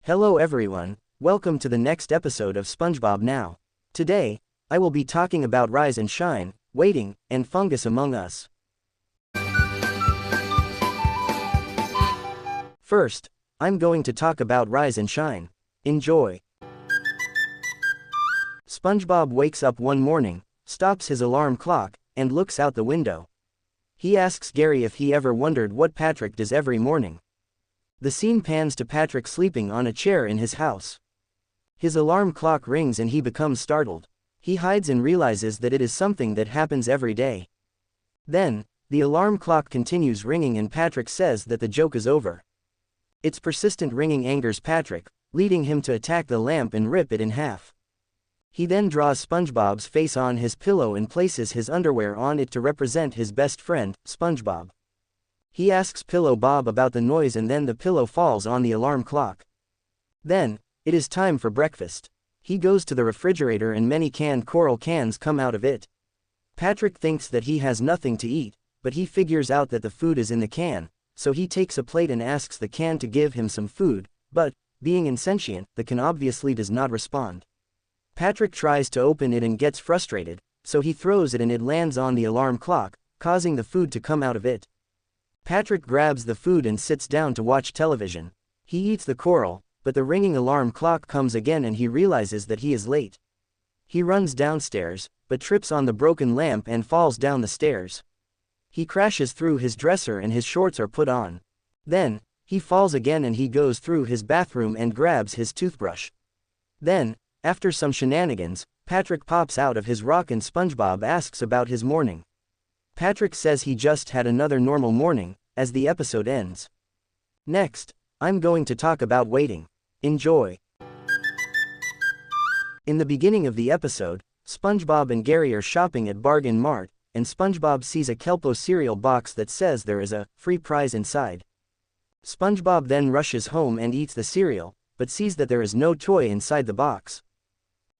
Hello everyone, welcome to the next episode of SpongeBob Now. Today, I will be talking about Rise and Shine, Waiting, and Fungus Among Us. First, I'm going to talk about Rise and Shine. Enjoy. SpongeBob wakes up one morning, stops his alarm clock, and looks out the window. He asks Gary if he ever wondered what Patrick does every morning. The scene pans to Patrick sleeping on a chair in his house. His alarm clock rings and he becomes startled. He hides and realizes that it is something that happens every day. Then, the alarm clock continues ringing and Patrick says that the joke is over. Its persistent ringing angers Patrick, leading him to attack the lamp and rip it in half. He then draws SpongeBob's face on his pillow and places his underwear on it to represent his best friend, SpongeBob. He asks Pillow Bob about the noise and then the pillow falls on the alarm clock. Then, it is time for breakfast. He goes to the refrigerator and many canned coral cans come out of it. Patrick thinks that he has nothing to eat, but he figures out that the food is in the can, so he takes a plate and asks the can to give him some food, but, being insentient, the can obviously does not respond. Patrick tries to open it and gets frustrated, so he throws it and it lands on the alarm clock, causing the food to come out of it. Patrick grabs the food and sits down to watch television. He eats the coral, but the ringing alarm clock comes again and he realizes that he is late. He runs downstairs, but trips on the broken lamp and falls down the stairs. He crashes through his dresser and his shorts are put on. Then, he falls again and he goes through his bathroom and grabs his toothbrush. Then, after some shenanigans, Patrick pops out of his rock and SpongeBob asks about his morning. Patrick says he just had another normal morning, as the episode ends. Next, I'm going to talk about waiting. Enjoy. In the beginning of the episode, SpongeBob and Gary are shopping at Bargain Mart, and SpongeBob sees a Kelpo cereal box that says there is a free prize inside. SpongeBob then rushes home and eats the cereal, but sees that there is no toy inside the box.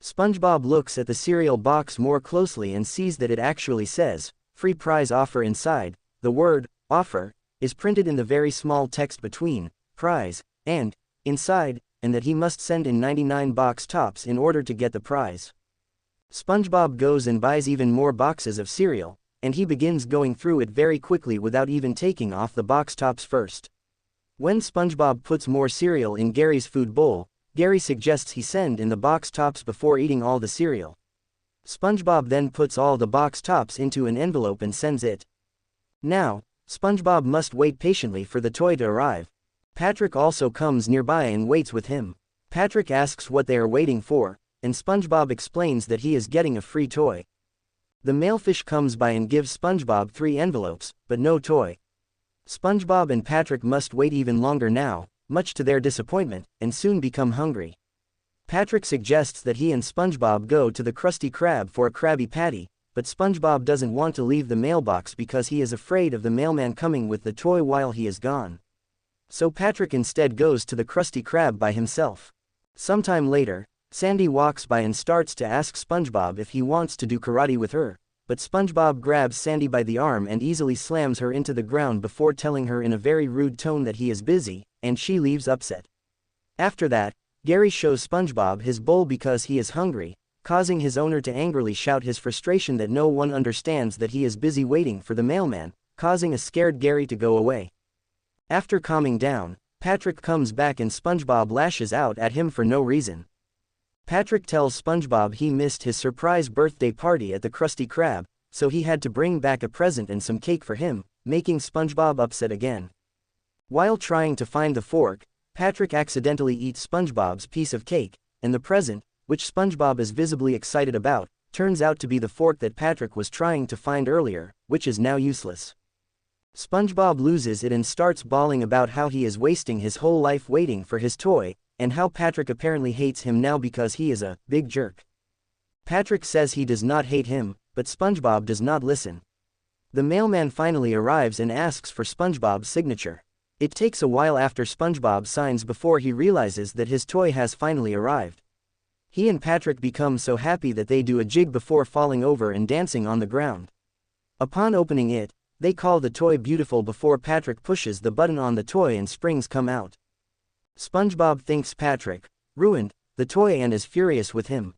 SpongeBob looks at the cereal box more closely and sees that it actually says, "Free prize offer inside." The word, "offer," is printed in the very small text between, "prize," and, "inside," and that he must send in 99 box tops in order to get the prize. SpongeBob goes and buys even more boxes of cereal, and he begins going through it very quickly without even taking off the box tops first. When SpongeBob puts more cereal in Gary's food bowl, Gary suggests he send in the box tops before eating all the cereal. SpongeBob then puts all the box tops into an envelope and sends it. Now, SpongeBob must wait patiently for the toy to arrive. Patrick also comes nearby and waits with him. Patrick asks what they are waiting for, and SpongeBob explains that he is getting a free toy. The mailfish comes by and gives SpongeBob 3 envelopes, but no toy. SpongeBob and Patrick must wait even longer now, much to their disappointment, and soon become hungry. Patrick suggests that he and SpongeBob go to the Krusty Krab for a Krabby Patty, but SpongeBob doesn't want to leave the mailbox because he is afraid of the mailman coming with the toy while he is gone. So Patrick instead goes to the Krusty Krab by himself. Sometime later, Sandy walks by and starts to ask SpongeBob if he wants to do karate with her, but SpongeBob grabs Sandy by the arm and easily slams her into the ground before telling her in a very rude tone that he is busy, and she leaves upset. After that, Gary shows SpongeBob his bowl because he is hungry, causing his owner to angrily shout his frustration that no one understands that he is busy waiting for the mailman, causing a scared Gary to go away. After calming down, Patrick comes back and SpongeBob lashes out at him for no reason. Patrick tells SpongeBob he missed his surprise birthday party at the Krusty Krab, so he had to bring back a present and some cake for him, making SpongeBob upset again. While trying to find the fork, Patrick accidentally eats SpongeBob's piece of cake, and the present, which SpongeBob is visibly excited about, turns out to be the fork that Patrick was trying to find earlier, which is now useless. SpongeBob loses it and starts bawling about how he is wasting his whole life waiting for his toy, and how Patrick apparently hates him now because he is a big jerk. Patrick says he does not hate him, but SpongeBob does not listen. The mailman finally arrives and asks for SpongeBob's signature. It takes a while after SpongeBob signs before he realizes that his toy has finally arrived. He and Patrick become so happy that they do a jig before falling over and dancing on the ground. Upon opening it, they call the toy beautiful before Patrick pushes the button on the toy and springs come out. SpongeBob thinks Patrick ruined the toy and is furious with him.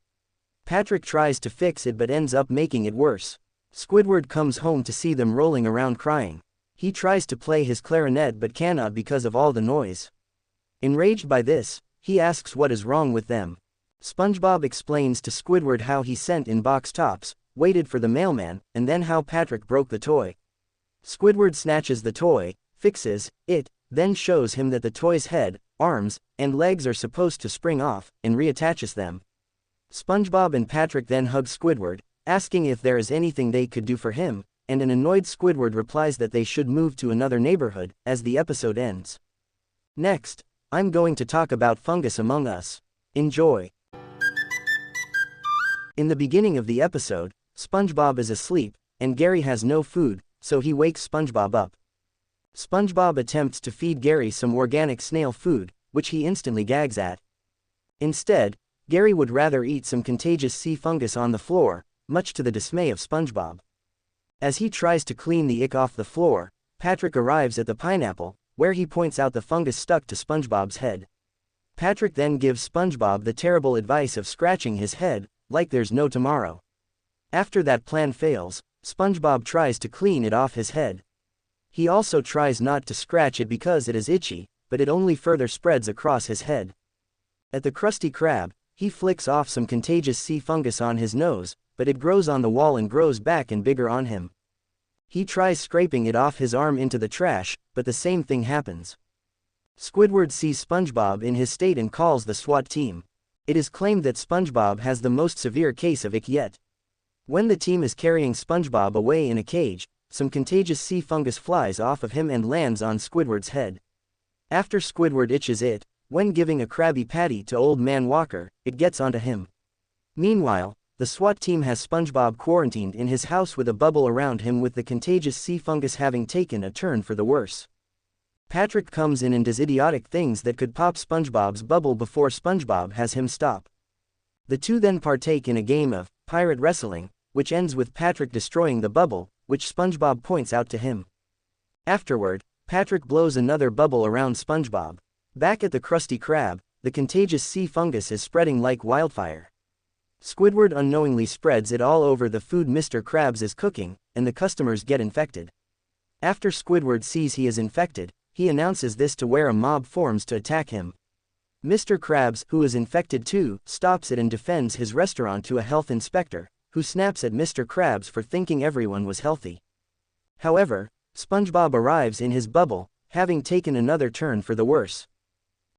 Patrick tries to fix it but ends up making it worse. Squidward comes home to see them rolling around crying. He tries to play his clarinet but cannot because of all the noise. Enraged by this, he asks what is wrong with them. SpongeBob explains to Squidward how he sent in box tops, waited for the mailman, and then how Patrick broke the toy. Squidward snatches the toy, fixes it, then shows him that the toy's head, arms, and legs are supposed to spring off, and reattaches them. SpongeBob and Patrick then hug Squidward, asking if there is anything they could do for him, and an annoyed Squidward replies that they should move to another neighborhood, as the episode ends. Next, I'm going to talk about Fungus Among Us. Enjoy! In the beginning of the episode, SpongeBob is asleep, and Gary has no food, so he wakes SpongeBob up. SpongeBob attempts to feed Gary some organic snail food, which he instantly gags at. Instead, Gary would rather eat some contagious sea fungus on the floor, much to the dismay of SpongeBob. As he tries to clean the ick off the floor, Patrick arrives at the pineapple, where he points out the fungus stuck to SpongeBob's head. Patrick then gives SpongeBob the terrible advice of scratching his head, like there's no tomorrow. After that plan fails, SpongeBob tries to clean it off his head. He also tries not to scratch it because it is itchy, but it only further spreads across his head. At the Krusty Krab, he flicks off some contagious sea fungus on his nose, but it grows on the wall and grows back and bigger on him. He tries scraping it off his arm into the trash, but the same thing happens. Squidward sees SpongeBob in his state and calls the SWAT team. It is claimed that SpongeBob has the most severe case of ick yet. When the team is carrying SpongeBob away in a cage, some contagious sea fungus flies off of him and lands on Squidward's head. After Squidward itches it, when giving a Krabby Patty to Old Man Walker, it gets onto him. Meanwhile, the SWAT team has SpongeBob quarantined in his house with a bubble around him, with the contagious sea fungus having taken a turn for the worse. Patrick comes in and does idiotic things that could pop SpongeBob's bubble before SpongeBob has him stop. The two then partake in a game of pirate wrestling, which ends with Patrick destroying the bubble, which SpongeBob points out to him. Afterward, Patrick blows another bubble around SpongeBob. Back at the Krusty Krab, the contagious sea fungus is spreading like wildfire. Squidward unknowingly spreads it all over the food Mr. Krabs is cooking, and the customers get infected. After Squidward sees he is infected, he announces this to where a mob forms to attack him. Mr. Krabs, who is infected too, stops it and defends his restaurant to a health inspector, who snaps at Mr. Krabs for thinking everyone was healthy. However, SpongeBob arrives in his bubble, having taken another turn for the worse.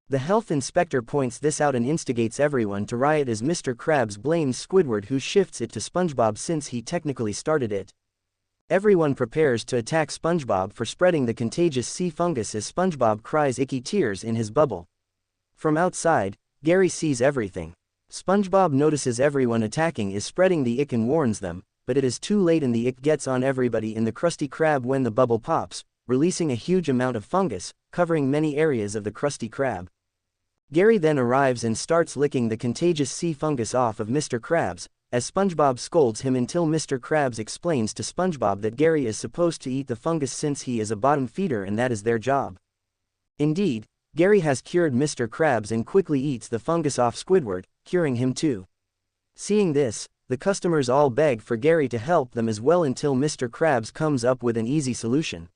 The health inspector points this out and instigates everyone to riot as Mr. Krabs blames Squidward, who shifts it to SpongeBob since he technically started it. Everyone prepares to attack SpongeBob for spreading the contagious sea fungus as SpongeBob cries icky tears in his bubble. From outside, Gary sees everything. SpongeBob notices everyone attacking is spreading the ick and warns them, but it is too late and the ick gets on everybody in the Krusty Krab when the bubble pops, releasing a huge amount of fungus, covering many areas of the Krusty Krab. Gary then arrives and starts licking the contagious sea fungus off of Mr. Krabs, as SpongeBob scolds him until Mr. Krabs explains to SpongeBob that Gary is supposed to eat the fungus since he is a bottom feeder and that is their job. Indeed, Gary has cured Mr. Krabs and quickly eats the fungus off Squidward, curing him too. Seeing this, the customers all beg for Gary to help them as well until Mr. Krabs comes up with an easy solution.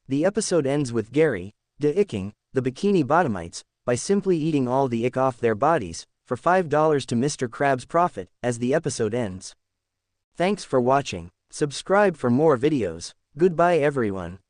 The episode ends with Gary de-icking the Bikini Bottomites by simply eating all the ick off their bodies, for $5 to Mr. Krabs' profit, as the episode ends. Thanks for watching. Subscribe for more videos. Goodbye everyone.